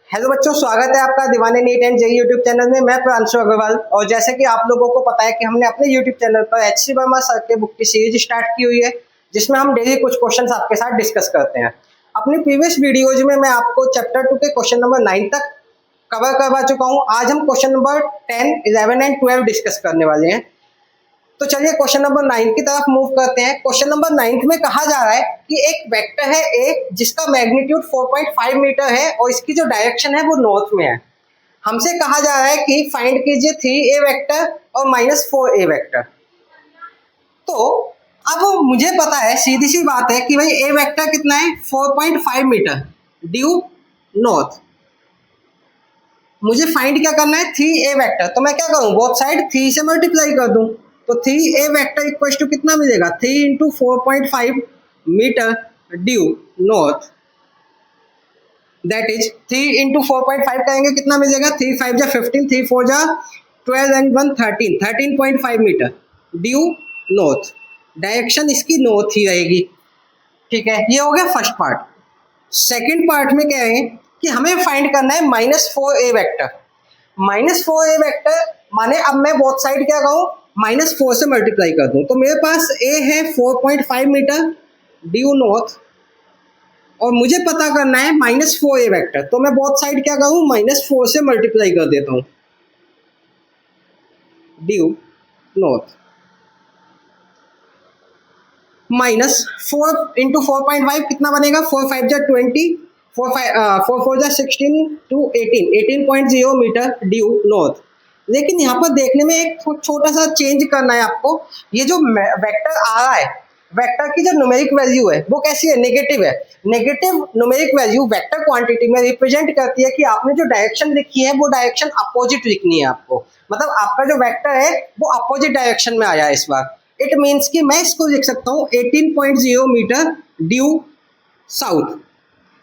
Hello बच्चों, स्वागत है आपका दीवाने NEET and JEE YouTube channel में। मैं प्रांशु अग्रवाल और जैसे कि आप लोगों को पता है कि हमने अपने यूट्यूब चैनल पर एचसी वर्मा सर के बुक की सीरीज स्टार्ट की हुई है, जिसमें हम डेली कुछ क्वेश्चंस आपके साथ डिस्कस करते हैं। अपनी प्रीवियस वीडियोज में मैं आपको चैप्टर 2 के क्वेश्चन नंबर 9 तक कवर करवा चुका हूँ। आज हम क्वेश्चन नंबर 10, 11 एंड 12 डिस्कस करने वाले हैं। तो चलिए क्वेश्चन नंबर 9 की तरफ मूव करते हैं। क्वेश्चन नंबर 9 में कहा जा रहा है कि एक वेक्टर है ए, जिसका मैग्नीट्यूड 4.5 मीटर है और इसकी जो डायरेक्शन है वो नॉर्थ में है। हमसे कहा जा रहा है कि फाइंड कीजिए 3a वेक्टर और -4a वेक्टर। तो अब मुझे पता है, सीधी सी बात है कि भाई ए वेक्टर कितना है, 4.5 मीटर ड्यू नॉर्थ। मुझे फाइंड क्या करना है, 3a वेक्टर। तो मैं क्या करूं, बोथ साइड 3 से मल्टीप्लाई कर दूं। तो 3a वेक्टर इक्वल टू कितना मिलेगा, 3 into 4.5 metre due north, that is 3 into 4.5 करेंगे कितना मिलेगा, 3 5 जा 15, 3 4 जा 12 and 1 13, 13.5 metre due north. Direction इसकी नॉर्थ ही रहेगी। ठीक है, ये हो गया फर्स्ट पार्ट। सेकेंड पार्ट में क्या है कि हमें फाइंड करना है -4a वेक्टर। -4a वेक्टर माने अब मैं बोथ साइड क्या कहूँ, -4 से मल्टीप्लाई कर दूं। तो मेरे पास a है 4.5 मीटर ड्यू नॉर्थ और मुझे पता करना है -4a वेक्टर। तो मैं बोथ साइड क्या कहूँ, -4 से मल्टीप्लाई कर देता हूँ ड्यू नॉर्थ। -4 इंटू 4.5 कितना बनेगा, 4 5 जा 20, 4 4 जा 16 टू 18, 18.0 मीटर ड्यू नॉर्थ। लेकिन यहाँ पर देखने में एक छोटा सा चेंज करना है आपको। ये जो वेक्टर आ रहा है, वेक्टर की जो न्यूमेरिक वैल्यू है वो कैसी है, नेगेटिव है। Negative numeric value vector quantity में रिप्रेजेंट करती है कि आपने जो डायरेक्शन लिखी है वो डायरेक्शन अपोजिट लिखनी है आपको। मतलब आपका जो वेक्टर है वो अपोजिट डायरेक्शन में आया है इस बार। इट मीन्स कि मैं इसको लिख सकता हूँ 18.0 मीटर ड्यू साउथ।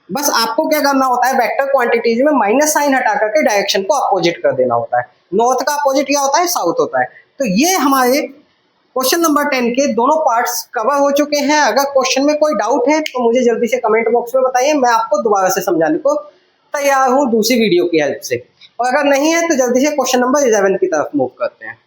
बस आपको क्या करना होता है, वेक्टर क्वांटिटीज में माइनस साइन हटा करके डायरेक्शन को अपोजिट कर देना होता है। नॉर्थ का अपोजिट क्या होता है, साउथ होता है। तो ये हमारे क्वेश्चन नंबर 10 के दोनों पार्ट्स कवर हो चुके हैं। अगर क्वेश्चन में कोई डाउट है तो मुझे जल्दी से कमेंट बॉक्स में बताइए, मैं आपको दोबारा से समझाने को तैयार हूँ दूसरी वीडियो की हेल्प से। और अगर नहीं है तो जल्दी से क्वेश्चन नंबर 11 की तरफ मूव करते हैं।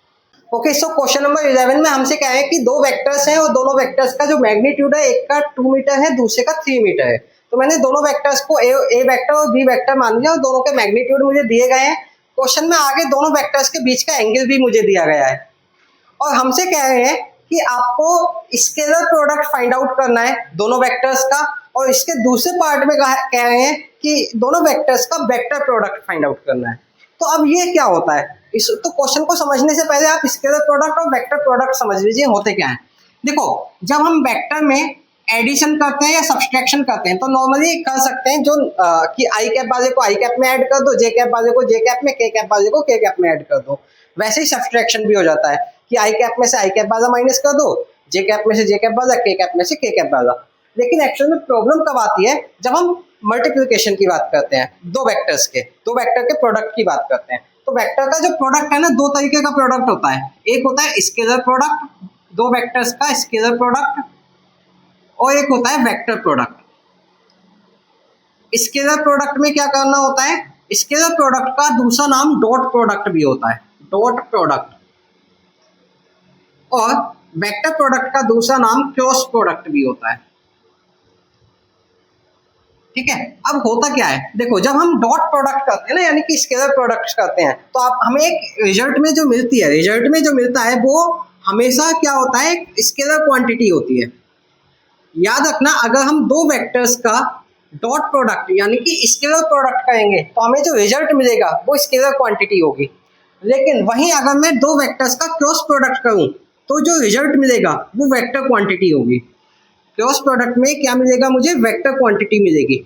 ओके, सो क्वेश्चन नंबर 11 में हमसे क्या है कि दो वेक्टर्स हैं और दोनों वेक्टर्स का जो मैग्नीट्यूड है, एक का 2 मीटर है, दूसरे का 3 मीटर है। तो मैंने दोनों वेक्टर्स को ए वेक्टर और बी वेक्टर मान लिया और दोनों के मैग्नीट्यूड मुझे दिए गए हैं। क्वेश्चन में आगे दोनों वेक्टर्स के बीच का एंगल भी मुझे दिया गया है और हमसे कह रहे हैं कि आपको स्केलर प्रोडक्ट फाइंड आउट करना है दोनों वेक्टर्स का। और इसके दूसरे पार्ट में कह रहे हैं कि दोनों वेक्टर्स का वेक्टर प्रोडक्ट फाइंड आउट करना है। तो अब ये क्या होता है, इस तो क्वेश्चन को समझने से पहले आप स्केलर प्रोडक्ट और वेक्टर प्रोडक्ट समझ लीजिए होते क्या है। देखो, जब हम वेक्टर में एडिशन करते हैं या सब्सट्रैक्शन करते हैं तो नॉर्मली कर सकते हैं जो कि आई कैप वाले को आई कैप में ऐड कर दो, जे कैप वाले को जे कैप में, के कैप वाले को के कैप में ऐड कर दो। वैसे ही सब्सट्रैक्शन भी हो जाता है कि आई कैप में से आई कैप वाला माइनस कर दो, जे कैप में से जे कैप वाला, के कैप में से के कैप वाला। लेकिन एक्चुअल में प्रॉब्लम कब आती है, जब हम मल्टीप्लिकेशन की बात करते हैं, दो वेक्टर्स के, दो वेक्टर के प्रोडक्ट की बात करते हैं। तो वेक्टर का जो प्रोडक्ट है ना, दो तरीके का प्रोडक्ट होता है। एक होता है स्केलर प्रोडक्ट, दो वेक्टर्स का स्केलर प्रोडक्ट, और एक होता है वेक्टर प्रोडक्ट। स्केलर प्रोडक्ट में क्या करना होता है, स्केलर प्रोडक्ट का दूसरा नाम डॉट प्रोडक्ट भी होता है, डॉट प्रोडक्ट। और वेक्टर प्रोडक्ट का दूसरा नाम क्रॉस प्रोडक्ट भी होता है। ठीक है, अब होता क्या है, देखो जब हम डॉट प्रोडक्ट करते हैं ना, यानी कि स्केलर प्रोडक्ट करते हैं, तो आप हमें एक रिजल्ट में जो मिलती है, रिजल्ट में जो मिलता है वो हमेशा क्या होता है, स्केलर क्वांटिटी होती है। याद रखना, अगर हम दो वेक्टर्स का डॉट प्रोडक्ट यानी कि स्केलर प्रोडक्ट करेंगे तो हमें जो रिजल्ट मिलेगा वो स्केलर क्वांटिटी होगी। लेकिन वहीं अगर मैं दो वेक्टर्स का क्रॉस प्रोडक्ट करूं तो जो रिजल्ट मिलेगा वो वेक्टर क्वांटिटी होगी। क्रॉस प्रोडक्ट में क्या मिलेगा, मुझे वेक्टर क्वांटिटी मिलेगी।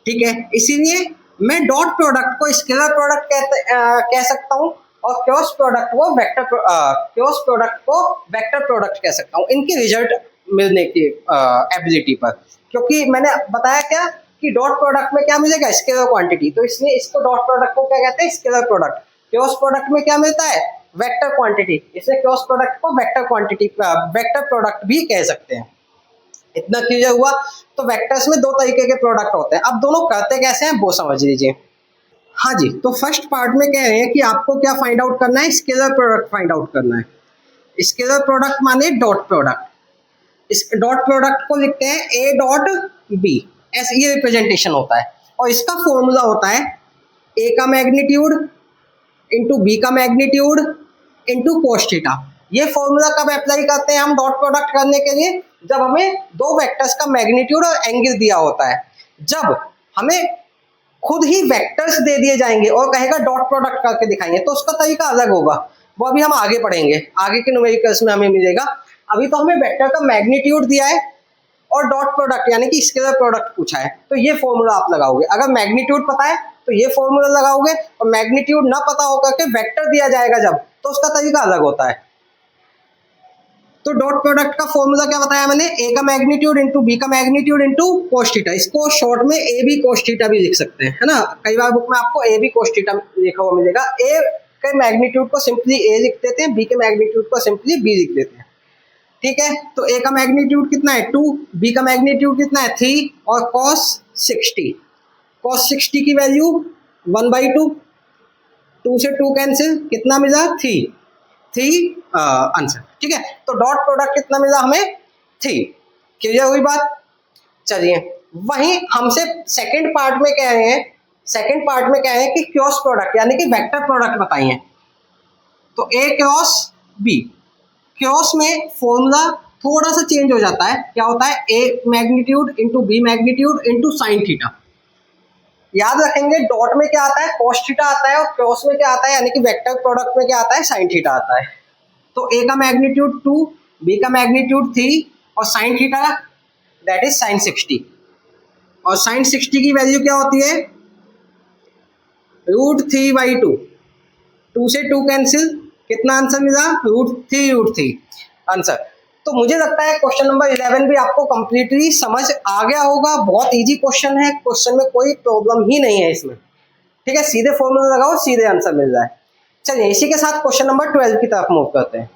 ठीक है, इसीलिए मैं डॉट प्रोडक्ट को स्केलर प्रोडक्ट कह सकता हूँ और क्रॉस प्रोडक्ट को वेक्टर प्रोडक्ट कह सकता हूँ, इनकी रिजल्ट मिलने की एबिलिटी पर। क्योंकि मैंने बताया क्या कि डॉट प्रोडक्ट में क्या मिलेगा, स्केलर क्वांटिटी, तो इसलिए इसको डॉट प्रोडक्ट को क्या कहते हैं, स्केलर प्रोडक्ट। क्रॉस प्रोडक्ट में क्या मिलता है, वेक्टर क्वांटिटी, इसलिए क्रॉस प्रोडक्ट को वेक्टर क्वांटिटी, वेक्टर प्रोडक्ट भी कह सकते हैं। इतना क्लियर हुआ। तो वेक्टर्स में दो तरीके के प्रोडक्ट होते हैं। अब दोनों करते कैसे हैं वो समझ लीजिए। हाँ जी, तो फर्स्ट पार्ट में कह रहे हैं कि आपको क्या फाइंड आउट करना है, स्केलर प्रोडक्ट फाइंड आउट करना है। स्केलर प्रोडक्ट माने डॉट प्रोडक्ट। इस डॉट प्रोडक्ट को लिखते हैं ए डॉट बी, ऐसे ये रिप्रेजेंटेशन होता है। और इसका फॉर्मूला होता है ए का मैग्नीट्यूड इंटू बी का मैग्नीट्यूड इंटू कोस थीटा। ये फॉर्मूला कब अप्लाई करते हैं हम डॉट प्रोडक्ट करने के लिए, जब हमें दो वेक्टर्स का मैग्नीट्यूड और एंगल दिया होता है। जब हमें खुद ही वेक्टर्स दे दिए जाएंगे और कहेगा डॉट प्रोडक्ट करके दिखाएंगे, तो उसका तरीका अलग होगा, वो अभी हम आगे पढ़ेंगे, आगे के न्यूमेरिकल्स में हमें मिलेगा। अभी तो हमें वेक्टर का मैग्नीट्यूड दिया है और डॉट प्रोडक्ट यानी कि स्केलर प्रोडक्ट पूछा है, तो ये फॉर्मूला आप लगाओगे। अगर मैग्नीट्यूड पता है तो ये फॉर्मूला लगाओगे, और मैग्नीट्यूड ना पता होकर के वेक्टर दिया जाएगा जब, तो उसका तरीका अलग होता है। तो डॉट प्रोडक्ट का फॉर्मूला क्या बताया मैंने, ए का मैग्नीट्यूड इंटू बी का मैग्नीट्यूड इंटू कोस थीटा। इसको शॉर्ट में ए बी कोस थीटा भी लिख सकते हैं, है ना। कई बार बुक में आपको ए बी कोस थीटा लिखा हुआ मिलेगा। ए के मैग्नीट्यूड को सिंपली ए लिख देते हैं, बी के मैग्नीट्यूड को सिंपली बी लिख देते हैं, ठीक है। तो ए का मैग्नीट्यूड कितना है 2, बी का मैग्नीट्यूड कितना है 3, और cos 60, cos 60 की वैल्यू 1/2, 2 से 2 कैंसिल, कितना मिला 3 आंसर, ठीक है। तो डॉट प्रोडक्ट कितना मिला हमें 3। क्लियर हुई बात। चलिए, वहीं हमसे सेकंड पार्ट में कह रहे हैं, सेकंड पार्ट में कह रहे हैं कि क्रॉस प्रोडक्ट यानी कि वेक्टर प्रोडक्ट बताइए। तो ए क्रॉस बी, क्रॉस में फॉर्मूला थोड़ा सा चेंज हो जाता है। क्या होता है, A magnitude into B magnitude into sine theta. याद रखेंगे डॉट में क्या आता है, cos थीटा आता है, और क्रॉस में क्या आता है यानी कि वेक्टर प्रोडक्ट में क्या आता है, साइन थीटा आता है। तो ए का मैग्नीट्यूड 2, बी का मैग्नीट्यूड 3, और sine theta that is sine 60। और साइन 60 की वैल्यू क्या होती है, √3/2, 2 से 2 कैंसिल, कितना आंसर मिला √3 आंसर। तो मुझे लगता है क्वेश्चन नंबर 11 भी आपको कंप्लीटली समझ आ गया होगा। बहुत इजी क्वेश्चन है, क्वेश्चन में कोई प्रॉब्लम ही नहीं है इसमें, ठीक है। सीधे फॉर्मूला लगाओ, सीधे आंसर मिल जाए। चलिए, इसी के साथ क्वेश्चन नंबर 12 की तरफ मूव करते हैं।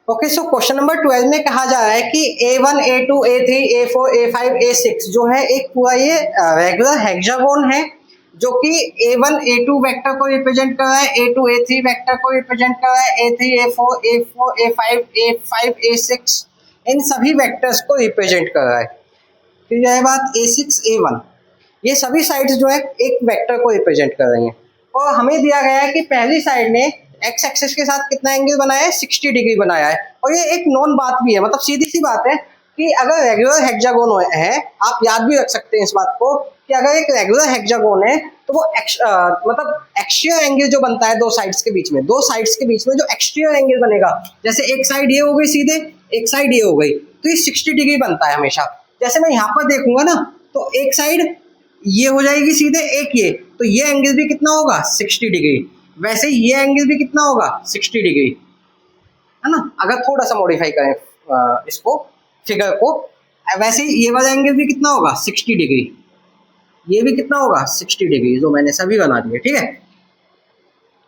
ओके, सो क्वेश्चन नंबर 12 में कहा जा रहा है कि A1 A2 A3 A4 A5 A6 जो है एक पूरा ये रेगुलर हेक्सागोन है, जो कि A1 A2 वेक्टर को रिप्रेजेंट कर रहा है, A2 A3 वेक्टर को रिप्रेजेंट कर रहा है, A3 A4 A4 A5 A5 A6 इन सभी वेक्टर्स को रिप्रेजेंट कर रहा है। फिर यह बात A6 A1 ये सभी साइड्स जो है एक वेक्टर को रिप्रेजेंट कर रही हैं। और हमें दिया गया है कि पहली साइड ने एक्स एक्सिस के साथ कितना एंगल बनाया है, 60 डिग्री बनाया है। और ये एक नॉन बात भी है, मतलब सीधी सी बात है कि अगर रेगुलर हेक्सागोन है, आप याद भी रख सकते हैं इस बात को कि अगर एक रेगुलर हेक्सागोन है तो वो मतलब एक्सटीरियर एंगल जो बनता है दो साइड्स के बीच में, दो साइड्स के बीच में जो एक्सटीरियर एंगल बनेगा, जैसे एक साइड ये हो गई सीधे, एक साइड ये हो गई, तो ये 60 डिग्री बनता है हमेशा। जैसे मैं यहाँ पर देखूंगा ना, तो एक साइड ये हो जाएगी सीधे, एक ये, तो ये एंगल भी कितना होगा 60 डिग्री। वैसे ही ये एंगल भी कितना होगा 60 डिग्री, है ना। अगर थोड़ा सा मॉडिफाई करें इसको, फिगर को, वैसे ही ये वाला एंगल भी कितना होगा 60 डिग्री, ये भी कितना होगा 60 डिग्री, जो मैंने सभी बना दिए, ठीक है।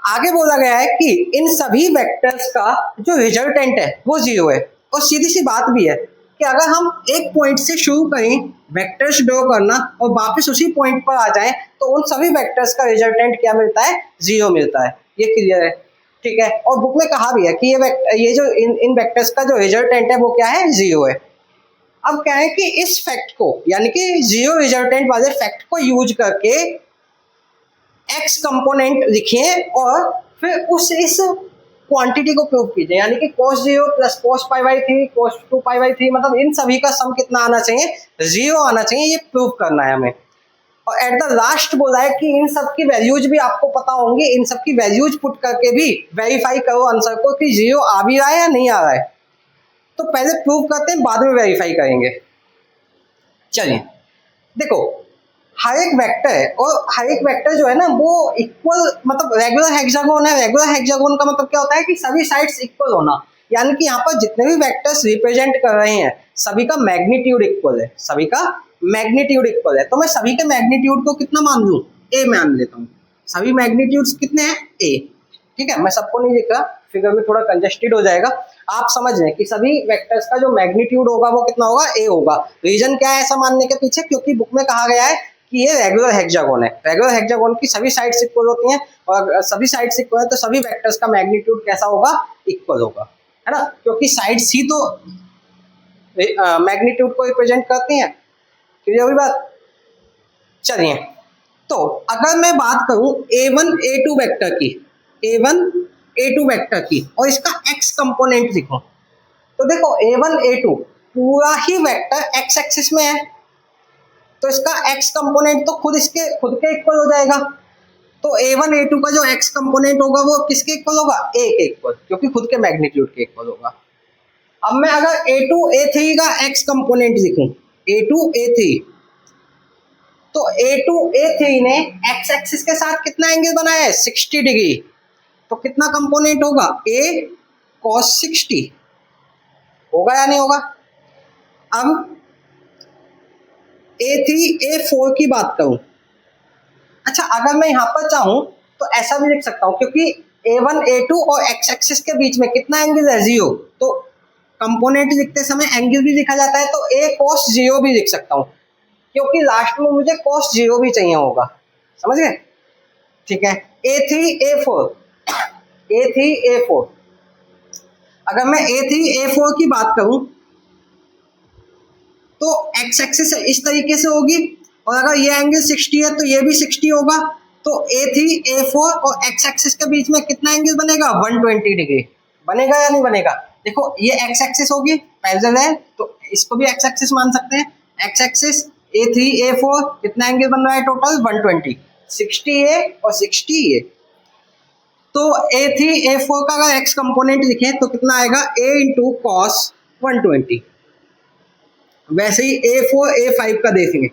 आगे बोला गया है कि इन सभी वेक्टर्स का जो रिजल्टेंट है वो 0 है। और सीधी सी बात भी है कि अगर हम एक पॉइंट से शुरू करें वेक्टर्स ड्रॉ करना और वापस उसी पॉइंट पर आ जाएं, तो उन सभी वेक्टर्स का रिजल्टेंट क्या मिलता है, 0 मिलता है। ये क्लियर है, ठीक है। और बुक में कहा भी है कि ये जो इन वेक्टर्स का जो रिजल्टेंट है वो क्या है, 0 है। अब क्या है कि इस फैक्ट को यानी कि 0 रिजल्टेंट वाले फैक्ट को यूज करके एक्स कंपोनेंट लिखिए और फिर इस क्वांटिटी को प्रूव कीजिए, यानी कि cos 0 प्लस cos π/3 cos 2π/3, मतलब इन सभी का सम कितना आना चाहिए, 0 आना चाहिए, ये प्रूव करना है हमें। और एट द लास्ट बोला है कि इन सब की वैल्यूज भी आपको पता होंगी, इन सब की वैल्यूज पुट करके भी वेरीफाई करो आंसर को कि 0 आ भी रहा है या नहीं आ रहा है। तो पहले प्रूव करते हैं, बाद में वेरीफाई करेंगे। चलिए देखो, हर एक वेक्टर है और हर एक वेक्टर जो है ना वो इक्वल, मतलब रेगुलर हेक्सागोन है। रेगुलर हेक्सागोन का मतलब क्या होता है कि सभी साइड्स इक्वल होना, यानी कि यहाँ पर जितने भी वेक्टर्स रिप्रेजेंट कर रहे हैं सभी का मैग्नीट्यूड इक्वल है, सभी का मैग्नीट्यूड इक्वल है। तो मैं सभी के मैग्नीट्यूड को कितना मान लूँ, ए मान लेता हूँ। सभी मैग्नीट्यूड्स कितने हैं, ए, ठीक है। मैं सबको नहीं लिख रहा, फिगर में थोड़ा कंजेस्टेड हो जाएगा। आप समझ रहे हैं कि सभी वेक्टर्स का जो मैग्नीट्यूड होगा वो कितना होगा, ए होगा। रीजन क्या है ऐसा मानने के पीछे, क्योंकि बुक में कहा गया है कि ये रेगुलर हेक्सागोन है। रेगुलर हेक्सागोन की सभी साइड्स इक्वल होती हैं और सभी साइड्स इक्वल है तो सभी वेक्टर्स का मैग्नीट्यूड कैसा होगा, इक्वल होगा, है ना, क्योंकि साइड्स ही तो मैग्नीट्यूड को रिप्रेजेंट करती हैं। क्लियर हुई बात। चलिए, तो अगर मैं बात करूं a1 a2 वेक्टर की, a1 a2 वेक्टर की और इसका x कंपोनेंट लिखूं, तो देखो a1 a2 पूरा ही वेक्टर x एक्सिस में है, तो इसका x कंपोनेंट तो खुद के इक्वल हो जाएगा। तो a1 a2 का जो x कंपोनेंट होगा वो किसके इक्वल होगा, a के इक्वल, क्योंकि खुद के मैग्नीट्यूड के इक्वल होगा। अब मैं अगर a2 a3 का x कंपोनेंट लिखूं, a2 a3, तो a2 a3 ने x एक्सिस के साथ कितना एंगल बनाया है, 60 डिग्री। तो कितना कंपोनेंट होगा, a cos 60 होगा या नहीं होगा। अब a3 a4 की बात करूं, अच्छा अगर मैं यहां पर चाहूं तो ऐसा भी लिख सकता हूं, क्योंकि a1 a2 और x एक्सिस के बीच में कितना एंगल है, 0, तो कंपोनेंट लिखते समय एंगल भी लिखा जाता है, तो a cos 0 भी लिख सकता हूं, क्योंकि लास्ट में मुझे cos 0 भी चाहिए होगा। समझ गए, ठीक है। a3 a4, a3 a4, अगर मैं a3 a4 की बात करूं तो x एक्सिस इस तरीके से होगी, और अगर ये एंगल 60 है तो ये भी 60 होगा, तो a3 a4 और x एक्सिस के बीच में कितना एंगल बनेगा, 120 डिग्री बनेगा या नहीं बनेगा। देखो ये x एक्सिस होगी, पैरेलल है, तो इसको भी x एक्सिस मान सकते हैं। x एक्सिस a3 a4 कितना एंगल बन रहा है टोटल, 120, 60a और 60a। तो a3 a4 का अगर x कंपोनेंट लिखें तो कितना आएगा, a इंटू कॉस 120। वैसे ही a4 a5 का देखेंगे।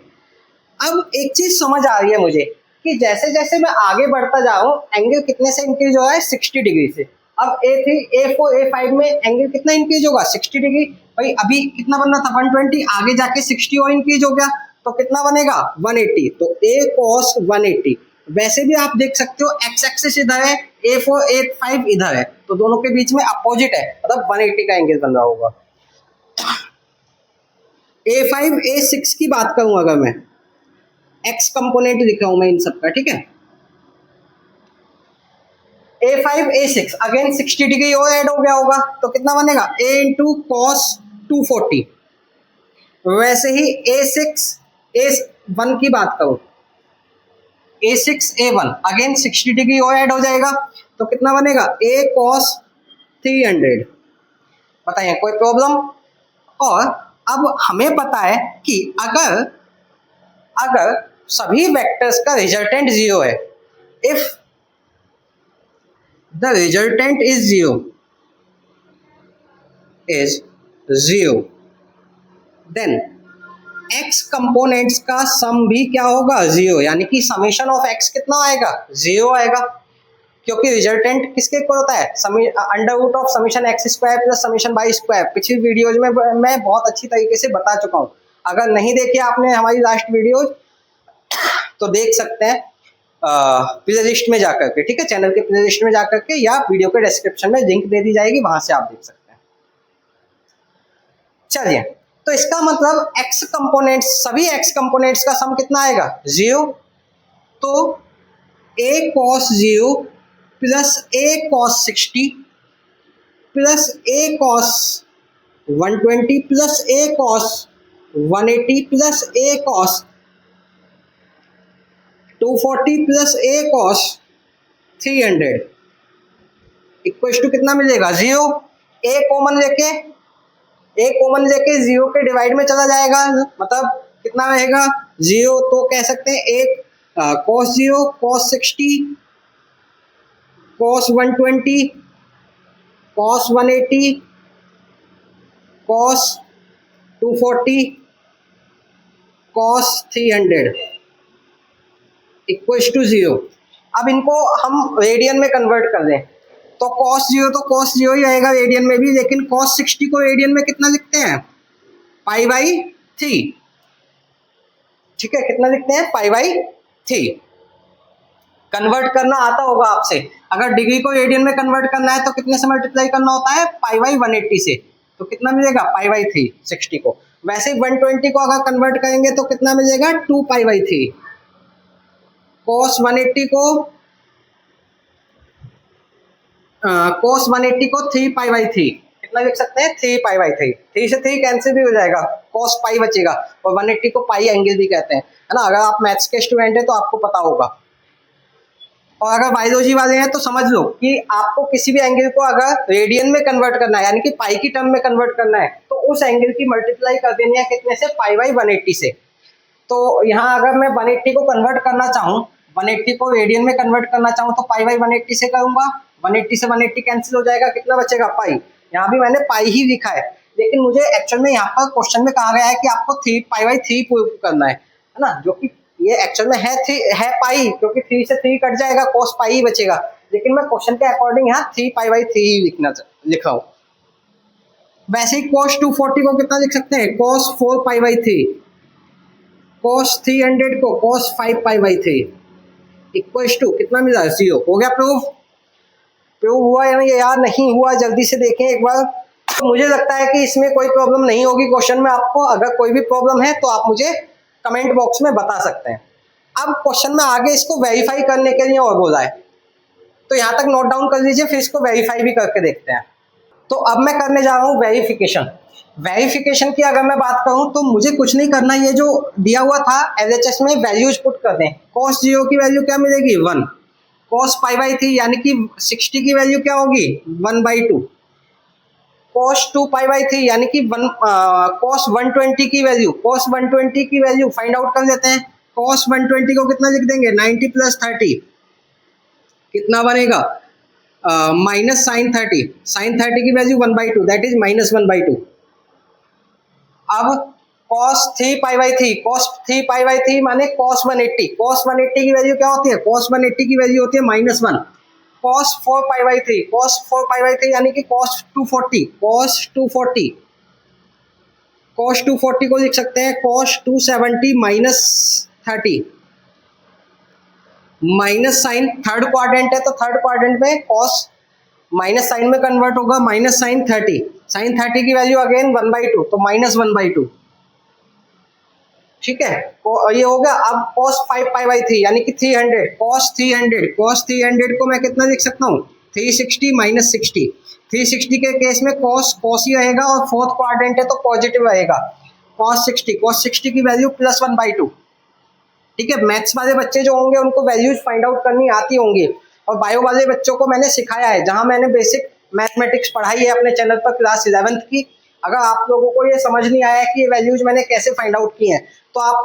अब एक चीज समझ आ रही है मुझे कि जैसे जैसे मैं आगे बढ़ता जा रहा हूँ एंगल कितने से इंक्रीज हो रहा है, 60 डिग्री से। अब a3 a4 a5 में एंगल कितना इंक्रीज होगा, 60 डिग्री। भाई अभी कितना बनना था, 120, आगे जाके 60 और इंक्रीज हो गया, तो कितना बनेगा, 180। तो a cos 180। वैसे भी आप देख सकते हो x एक्सिस इधर है, a4 a5 इधर है, तो दोनों के बीच में अपोजिट है, मतलब 180 का एंगल बन रहा होगा। a5 a6 की बात करूं, अगर मैं x कंपोनेंट लिख रहा हूं मैं इन सबका, ठीक है। a5 a6 अगेन 60 डिग्री और ऐड हो गया होगा, तो कितना बनेगा, a इंटू कॉस 240। वैसे ही a6 a1 की बात करूं, a6 a1 अगेन 60 डिग्री और ऐड हो जाएगा, तो कितना बनेगा, a cos 300। बताइए कोई प्रॉब्लम। और अब हमें पता है कि अगर सभी वेक्टर्स का रिजल्टेंट 0 है, if the resultant is 0 then x components का सम भी क्या होगा, 0, यानी कि समेशन ऑफ x कितना आएगा, 0 आएगा, क्योंकि रिजल्टेंट किसके इक्वल होता है, under root of summation x square plus summation y square. पिछली वीडियोज में मैं बहुत अच्छी तरीके से बता चुका हूँ, अगर नहीं देखी आपने हमारी लास्ट वीडियो तो देख सकते हैं प्लेलिस्ट में जाकर के, ठीक है, चैनल के प्लेलिस्ट में जाकर के, या वीडियो के डिस्क्रिप्शन में लिंक दे दी जाएगी, वहां से आप देख सकते हैं। चलिए, तो इसका मतलब x कंपोनेंट्स, सभी x कंपोनेंट्स का सम कितना आएगा, 0। तो a cos 0 plus a cos 60 plus a cos 120 plus a cos 180 plus a cos 240 plus a cos 300 equal to कितना मिलेगा, 0। a कॉमन लेके 0 के डिवाइड में चला जाएगा, मतलब कितना रहेगा, 0। तो कह सकते हैं एक cos 0 cos 60 cos 120 cos 180 cos 240 cos 300 equal to 0। अब इनको हम रेडियन में कन्वर्ट कर दें तो cos 0 तो cos 0 ही आएगा रेडियन में भी, लेकिन cos 60 को रेडियन में कितना लिखते हैं, पाई बाई 3, ठीक है, कितना लिखते हैं, पाई बाई 3। कन्वर्ट करना आता होगा आपसे, अगर डिग्री को रेडियन में कन्वर्ट करना है तो कितने से मल्टीप्लाई करना होता है, पाई बाई 180 से, तो कितना मिलेगा, पाई बाई 3 60 को। वैसे 120 को अगर कन्वर्ट करेंगे तो कितना मिलेगा, 2 पाई बाई 3। cos 180 को 3 पाई बाई 3 कितना लिख सकते हैं, 3 पाई बाई 3, 3 से 3 कैंसिल भी हो जाएगा, cos पाई बचेगा, और 180 को पाई एंगल भी कहते हैं, है ना। अगर आप मैथ्स के स्टूडेंट हैं तो आपको पता होगा, और अगर बायोलॉजी वाले हैं तो समझ लो कि आपको किसी भी एंगल को अगर रेडियन में कन्वर्ट करना है, यानी कि पाई की टर्म में कन्वर्ट करना है, तो उस एंगल की मल्टीप्लाई कर देनी है कितने से, पाई बाई 180 से। तो यहाँ अगर मैं 180 को कन्वर्ट करना चाहूँ, 180 को रेडियन में कन्वर्ट करना चाहूँ तो पाई बाई 180 से करूंगा, 180 से 180 कैंसिल हो जाएगा, कितना बचेगा, पाई। यहाँ भी मैंने पाई ही लिखा है, लेकिन मुझे एक्चुअल में यहाँ पर क्वेश्चन में कहा गया है कि आपको 3 पाई बाई 3 प्रूव करना है ना, जो कि ये एक्चुअल में है पाई, क्योंकि 3 से 3 कट जाएगा, cos पाई ही बचेगा, लेकिन मैं क्वेश्चन के अकॉर्डिंग यहाँ 3 पाई बाई 3 ही लिख रहा हूँ। वैसे ही cos 240 को कितना लिख सकते हैं, cos 4 पाई बाई 3, cos 300 को cos 5 pi by 3 equals to कितना मिला, 0। हो गया प्रूव हुआ या नहीं यार, नहीं हुआ, जल्दी से देखें एक बार। तो मुझे लगता है कि इसमें कोई प्रॉब्लम नहीं होगी क्वेश्चन में आपको, अगर कोई भी प्रॉब्लम है तो आप मुझे कमेंट बॉक्स में बता सकते हैं। अब क्वेश्चन में आगे इसको वेरीफाई करने के लिए और बोला है, तो यहाँ तक नोट डाउन कर लीजिए, फिर इसको वेरीफाई भी करके देखते हैं। तो अब मैं करने जा रहा हूँ वेरिफिकेशन की अगर मैं बात करूँ तो मुझे कुछ नहीं करना, ये जो दिया हुआ था LHS में वैल्यूज पुट कर दें। cos 0 की वैल्यू क्या मिलेगी, 1, cos पाई बाई 3 यानी कि 60 की वैल्यू क्या होगी, 1/2, cos 2 पाई बाई 3 यानी कि cos 120 की वैल्यू फाइंड आउट कर लेते हैं। cos 120 को कितना लिख देंगे, 90 + 30 कितना बनेगा, माइनस साइन 30 की वैल्यू 1/2 दैट इज -1/2। अब cos 3 पाई बाई 3 माने cos 180 की वैल्यू क्या होती है, cos 180 की वैल्यू होती है -1। cos 4 पाई बाई 3 यानी कि cos 240 को लिख सकते हैं cos 270 -30 minus sine, third quadrant है तो थर्ड क्वाड्रेंट में cos माइनस साइन में कन्वर्ट होगा, माइनस साइन 30 की वैल्यू अगेन 1/2 तो -1/2, ठीक है। ये हो गया। अब cos 5 पाई बाई 3 यानी कि 300, cos 300 को मैं कितना लिख सकता हूँ, 360 -60, 360 के केस में cos ही रहेगा और फोर्थ क्वाड्रेंट है तो पॉजिटिव रहेगा, cos 60 की वैल्यू +1/2, ठीक है। मैथ्स वाले बच्चे जो होंगे उनको वैल्यूज फाइंड आउट करनी आती होंगी, और बायो वाले बच्चों को मैंने सिखाया है, जहां मैंने बेसिक मैथमेटिक्स पढ़ाई है अपने चैनल पर क्लास 11th की। अगर आप लोगों को ये समझ नहीं आया कि ये वैल्यूज मैंने कैसे फाइंड आउट की हैं, तो आप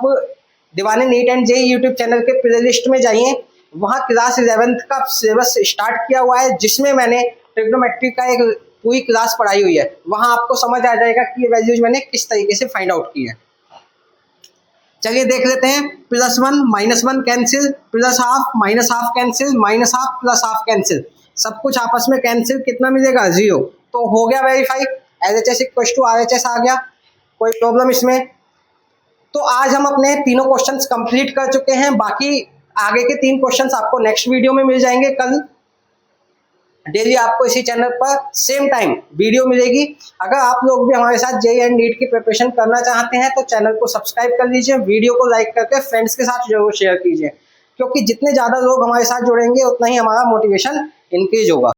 दीवाने NEET and JEE YouTube channel के प्ले लिस्ट में जाइए, वहाँ क्लास 11th का सिलेबस स्टार्ट किया हुआ है, जिसमें मैंने ट्रिग्नोमेट्री का एक पूरी क्लास पढ़ाई हुई है। वहाँ आपको समझ आ जाएगा कि ये वैल्यूज मैंने किस तरीके से फाइंड आउट की है। चलिए देख लेते हैं, +1 -1 कैंसिल, +½ -½ कैंसिल, -½ +½ कैंसिल, सब कुछ आपस में कैंसिल, कितना मिलेगा, 0। तो हो गया वेरीफाई, LHS = RHS आ गया, कोई प्रॉब्लम इसमें। तो आज हम अपने तीनों क्वेश्चंस कंप्लीट कर चुके हैं, बाकी आगे के 3 क्वेश्चंस आपको नेक्स्ट वीडियो में मिल जाएंगे। कल डेली आपको इसी चैनल पर सेम टाइम वीडियो मिलेगी। अगर आप लोग भी हमारे साथ जेईई एंड नीट की प्रिपरेशन करना चाहते हैं तो चैनल को सब्सक्राइब कर लीजिए, वीडियो को लाइक करके फ्रेंड्स के साथ जरूर शेयर कीजिए, क्योंकि जितने ज़्यादा लोग हमारे साथ जुड़ेंगे उतना ही हमारा मोटिवेशन इंक्रीज होगा।